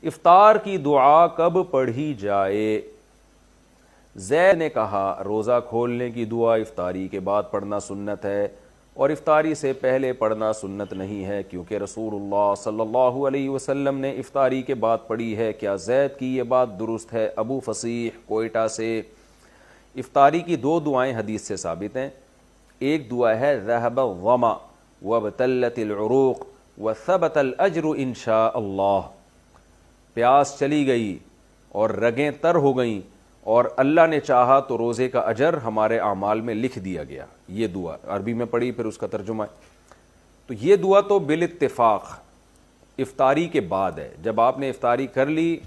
افطار کی دعا کب پڑھی جائے؟ زید نے کہا روزہ کھولنے کی دعا افطاری کے بعد پڑھنا سنت ہے اور افطاری سے پہلے پڑھنا سنت نہیں ہے، کیونکہ رسول اللہ صلی اللہ علیہ وسلم نے افطاری کے بعد پڑھی ہے۔ کیا زید کی یہ بات درست ہے؟ ابو فصیح کوئٹہ سے۔ افطاری کی دو دعائیں حدیث سے ثابت ہیں۔ ایک دعا ہے ذهب الظما وابتلت العروق وثبت الاجر ان شاء اللہ، پیاس چلی گئی اور رگیں تر ہو گئیں اور اللہ نے چاہا تو روزے کا اجر ہمارے اعمال میں لکھ دیا گیا۔ یہ دعا عربی میں پڑھی، پھر اس کا ترجمہ ہے۔ تو یہ دعا تو بالاتفاق افطاری کے بعد ہے، جب آپ نے افطاری کر لی،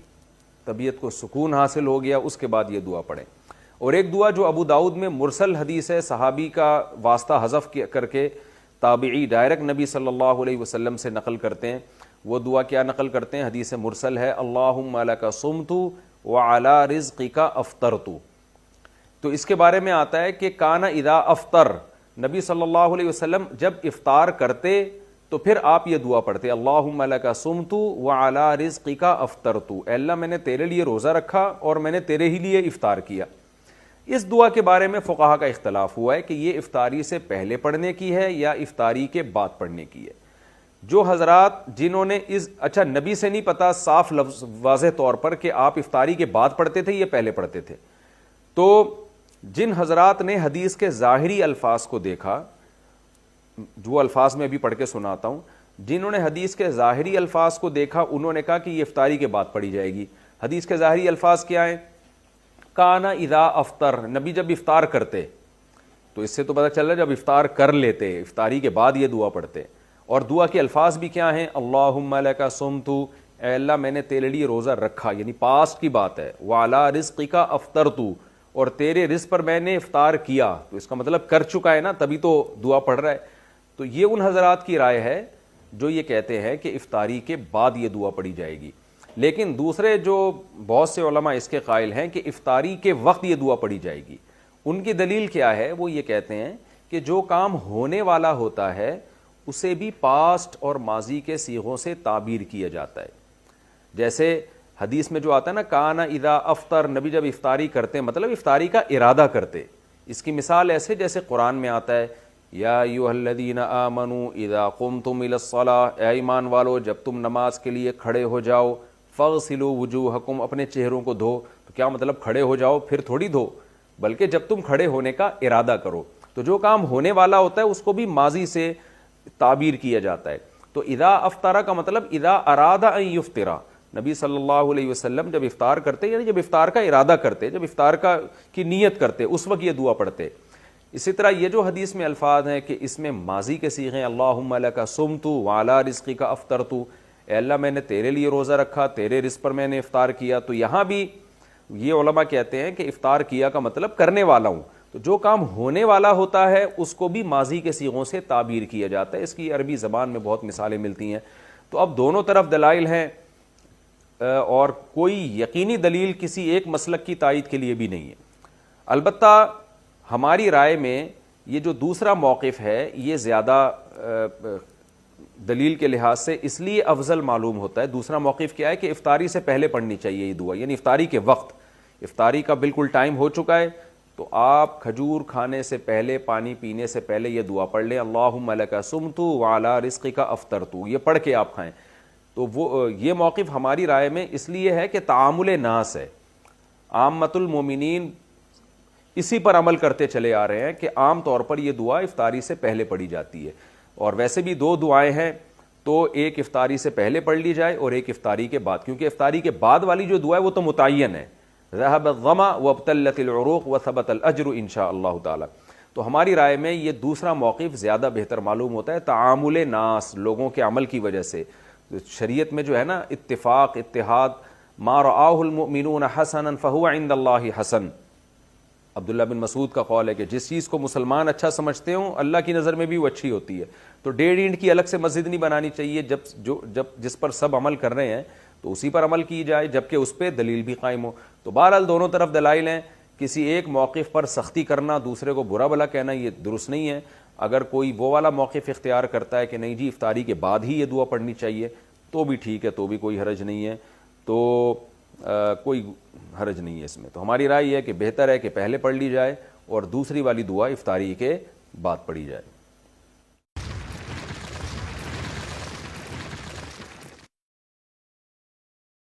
طبیعت کو سکون حاصل ہو گیا، اس کے بعد یہ دعا پڑھیں۔ اور ایک دعا جو ابو داؤد میں مرسل حدیث ہے، صحابی کا واسطہ حذف کر کے تابعی ڈائریکٹ نبی صلی اللہ علیہ وسلم سے نقل کرتے ہیں۔ وہ دعا کیا نقل کرتے ہیں؟ حدیث مرسل ہے، اللہم لک صمت وعلی رزقک افطرت۔ تو اس کے بارے میں آتا ہے کہ کان اذا افطر، نبی صلی اللہ علیہ وسلم جب افطار کرتے تو پھر آپ یہ دعا پڑھتے، اللہم لک صمت وعلی رزقک افطرت، اے اللہ میں نے تیرے لیے روزہ رکھا اور میں نے تیرے ہی لیے افطار کیا۔ اس دعا کے بارے میں فقہا کا اختلاف ہوا ہے کہ یہ افطاری سے پہلے پڑھنے کی ہے یا افطاری کے بعد پڑھنے کی ہے۔ جو حضرات جنہوں نے اچھا نبی سے نہیں پتا صاف لفظ واضح طور پر کہ آپ افطاری کے بعد پڑھتے تھے یہ پہلے پڑھتے تھے، تو جن حضرات نے حدیث کے ظاہری الفاظ کو دیکھا، جو الفاظ میں ابھی پڑھ کے سناتا ہوں، جنہوں نے حدیث کے ظاہری الفاظ کو دیکھا انہوں نے کہا کہ یہ افطاری کے بعد پڑھی جائے گی۔ حدیث کے ظاہری الفاظ کیا ہیں؟ کانا اذا افطر، نبی جب افطار کرتے، تو اس سے تو پتہ چل رہا ہے جب افطار کر لیتے، افطاری کے بعد یہ دعا پڑھتے۔ اور دعا کے الفاظ بھی کیا ہیں؟ اللہم لک صمت، اے اللہ میں نے تیرے لیے روزہ رکھا، یعنی پاسٹ کی بات ہے، وعلی رزقک افطرت، اور تیرے رزق پر میں نے افطار کیا، تو اس کا مطلب کر چکا ہے نا، تبھی تو دعا پڑھ رہا ہے۔ تو یہ ان حضرات کی رائے ہے جو یہ کہتے ہیں کہ افطاری کے بعد یہ دعا پڑھی جائے گی، لیکن دوسرے جو بہت سے علماء اس کے قائل ہیں کہ افطاری کے وقت یہ دعا پڑھی جائے گی۔ ان کی دلیل کیا ہے؟ وہ یہ کہتے ہیں کہ جو کام ہونے والا ہوتا ہے اسے بھی پاسٹ اور ماضی کے صیغوں سے تعبیر کیا جاتا ہے۔ جیسے حدیث میں جو آتا ہے نا، کانا اذا افطر، نبی جب افطاری کرتے مطلب افطاری کا ارادہ کرتے۔ اس کی مثال ایسے جیسے قرآن میں آتا ہے، یا ایھا الذین آمنوا اذا قمتم الی الصلاۃ، اے ایمان والو جب تم نماز کے لیے کھڑے ہو جاؤ، فاغسلوا وجوہکم، اپنے چہروں کو دھو۔ تو کیا مطلب کھڑے ہو جاؤ پھر تھوڑی دھو، بلکہ جب تم کھڑے ہونے کا ارادہ کرو۔ تو جو کام ہونے والا ہوتا ہے اس کو بھی ماضی سے تعبیر کیا جاتا ہے۔ تو اذا افطر کا مطلب اذا اراد ان یفطر، نبی صلی اللہ علیہ وسلم جب افطار کرتے، یعنی جب افطار کا ارادہ کرتے، جب افطار کی نیت کرتے، اس وقت یہ دعا پڑھتے۔ اسی طرح یہ جو حدیث میں الفاظ ہیں کہ اس میں ماضی کے صیغے، اللہم لک صمت وعلی رزقک افطرت، اے اللہ میں نے تیرے لیے روزہ رکھا، تیرے رزق پر میں نے افطار کیا۔ تو یہاں بھی یہ علماء کہتے ہیں کہ افطار کیا کا مطلب کرنے والا ہوں۔ تو جو کام ہونے والا ہوتا ہے اس کو بھی ماضی کے صیغوں سے تعبیر کیا جاتا ہے۔ اس کی عربی زبان میں بہت مثالیں ملتی ہیں۔ تو اب دونوں طرف دلائل ہیں، اور کوئی یقینی دلیل کسی ایک مسلک کی تائید کے لیے بھی نہیں ہے۔ البتہ ہماری رائے میں یہ جو دوسرا موقف ہے یہ زیادہ دلیل کے لحاظ سے اس لیے افضل معلوم ہوتا ہے۔ دوسرا موقف کیا ہے کہ افطاری سے پہلے پڑھنی چاہیے یہ دعا، یعنی افطاری کے وقت، افطاری کا بالکل ٹائم ہو چکا ہے تو آپ کھجور کھانے سے پہلے، پانی پینے سے پہلے یہ دعا پڑھ لیں، اللہم لک صمت وعلی رزقک افطرت، یہ پڑھ کے آپ کھائیں۔ تو یہ موقف ہماری رائے میں اس لیے ہے کہ تعامل ناس ہے، عامۃ المومنین اسی پر عمل کرتے چلے آ رہے ہیں کہ عام طور پر یہ دعا افطاری سے پہلے پڑھی جاتی ہے۔ اور ویسے بھی دو دعائیں ہیں، تو ایک افطاری سے پہلے پڑھ لی جائے اور ایک افطاری کے بعد، کیونکہ افطاری کے بعد والی جو دعا ہے وہ تو متعین ہے، ذهب الظما وابتلت العروق وثبت الاجر ان شاء اللہ تعالی۔ تو ہماری رائے میں یہ دوسرا موقف زیادہ بہتر معلوم ہوتا ہے، تعامل ناس، لوگوں کے عمل کی وجہ سے۔ شریعت میں جو ہے نا اتفاق، اتحاد، ما رآہ المؤمنون حسنا فهو عند اللہ حسن۔ عبداللہ بن مسعود کا قول ہے کہ جس چیز کو مسلمان اچھا سمجھتے ہوں اللہ کی نظر میں بھی وہ اچھی ہوتی ہے۔ تو ڈیڑھ اینٹ کی الگ سے مسجد نہیں بنانی چاہیے، جب جس پر سب عمل کر رہے ہیں تو اسی پر عمل کی جائے، جبکہ اس پہ دلیل بھی قائم ہو۔ تو بہرحال دونوں طرف دلائل ہیں، کسی ایک موقف پر سختی کرنا، دوسرے کو برا بھلا کہنا، یہ درست نہیں ہے۔ اگر کوئی وہ والا موقف اختیار کرتا ہے کہ نہیں جی افطاری کے بعد ہی یہ دعا پڑھنی چاہیے تو بھی ٹھیک ہے، تو بھی کوئی حرج نہیں ہے۔ تو کوئی حرج نہیں ہے اس میں. تو ہماری رائے یہ ہے کہ بہتر ہے کہ پہلے پڑھ لی جائے اور دوسری والی دعا افطاری کے بعد پڑھی جائے.